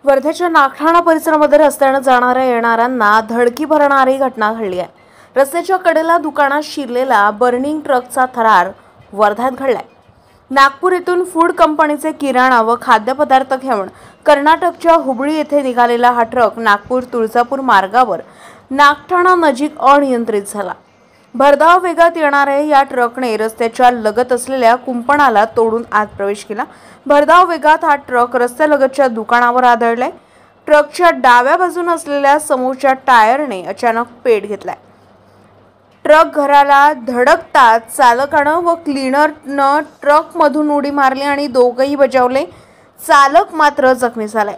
वर्ध्याच्या नागठाणा परिसरामध्ये रस्त्याने जाणाऱ्या येणाऱ्यांना धडकी भरणारी घटना घडली आहे। रस्त्याच्या कडेला दुकानात शिरलेला बर्निंग ट्रकचा थरार वर्ध्यात घडलाय। नागपूर येथून फूड कंपनीचे किराणा व खाद्यपदार्थ घेऊन कर्नाटकच्या हुबळी येथे निघालेला हा ट्रक नागपूर तुळजापूर मार्गावर नागठाणा नजीक अनियंत्रित झाला। भरधाव वेगात येणाऱ्या या ट्रकने रस्त्याच्या लगत असलेल्या कुंपणाला तोडून आत प्रवेश केला। भरधाव वेगात हा ट्रक रस्त्यालगतच्या दुकानावर आदळलाय। ट्रकच्या डाव्या बाजूने असलेल्या समोरच्या टायरने अचानक पेट घेतलाय। ट्रक घराला धडकताच चालकानं व क्लीनरनं ट्रकमधून उडी मारली आणि दोघेही बचावले। चालक मात्र जखमी झालाय।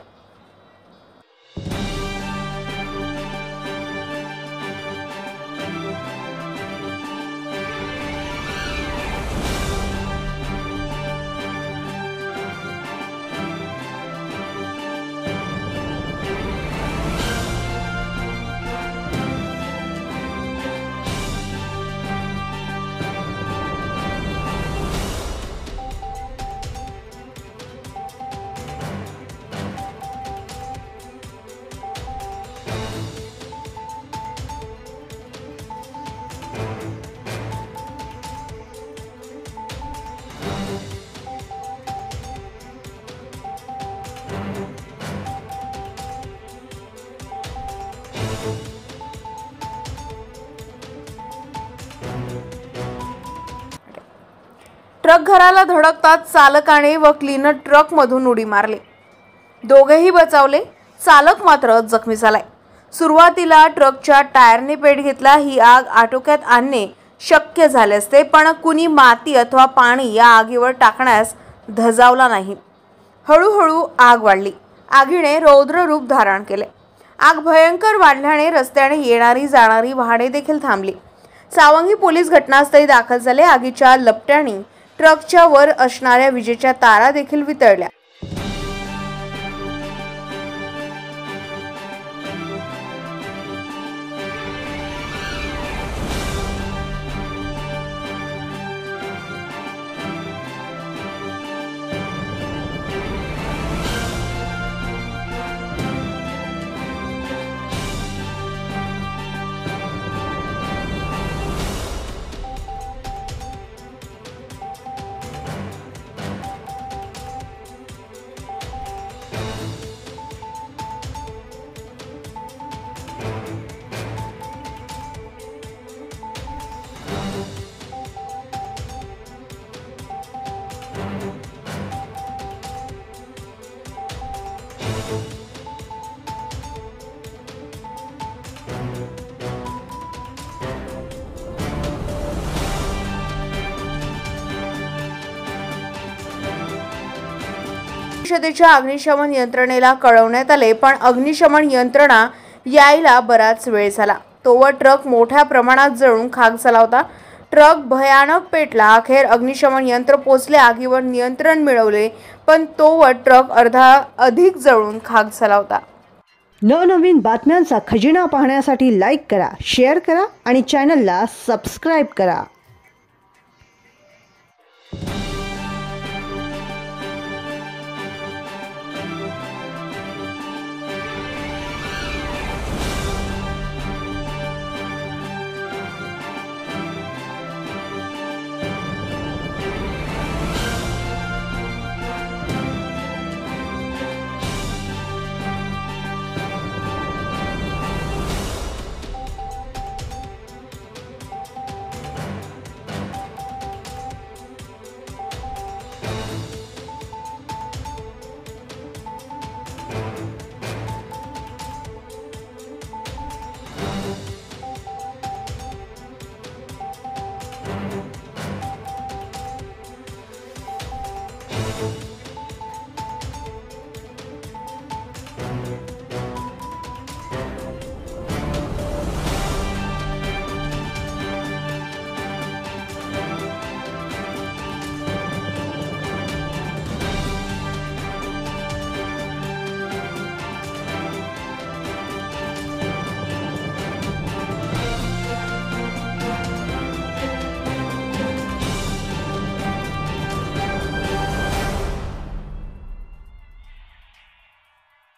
ट्रक घराला धडकताच चालकाने व क्लीनर ट्रकमधून उडी मारली। दोघेही बचावले। चालक मात्र जखमी झालाय। सुरुवातीला ट्रकच्या टायरने पेट घेतला। ही आग आटोक्यात आणणे शक्य झाले असते, पण कुणी माती अथवा पाणी या आगीवर टाकण्यास धजावला नाही। हळूहळू आग वाढली। आगीने रौद्र रूप धारण केले। आग भयंकर वाढल्याने रस्त्याने येणारी जाणारी वाहने देखील थांबली। सावंगी पोलीस घटनास्थळी दाखल झाले। आगीच्या लपट्याने ट्रकच्या वर असणाऱ्या विजेच्या तारा देखील वितळल्या। परिषदेच्या अग्निशमन यंत्रणेला कळवण्यात आले, पण अग्निशमन यंत्रणा यायला बराच वेळ झाला। तोवर ट्रक मोठ्या प्रमाणात जळून खाक झाला होता। ट्रक भयानक पेटला। अखेर अग्निशमन यंत्र पोहोचले, आगीवर नियंत्रण मिळवले, पण तोवर ट्रक अधिक जळून खाक झाला होता। नवनवीन बातम्यांचा खजिना पाहण्यासाठी लाईक करा, शेअर करा आणि चॅनलला सबस्क्राइब करा।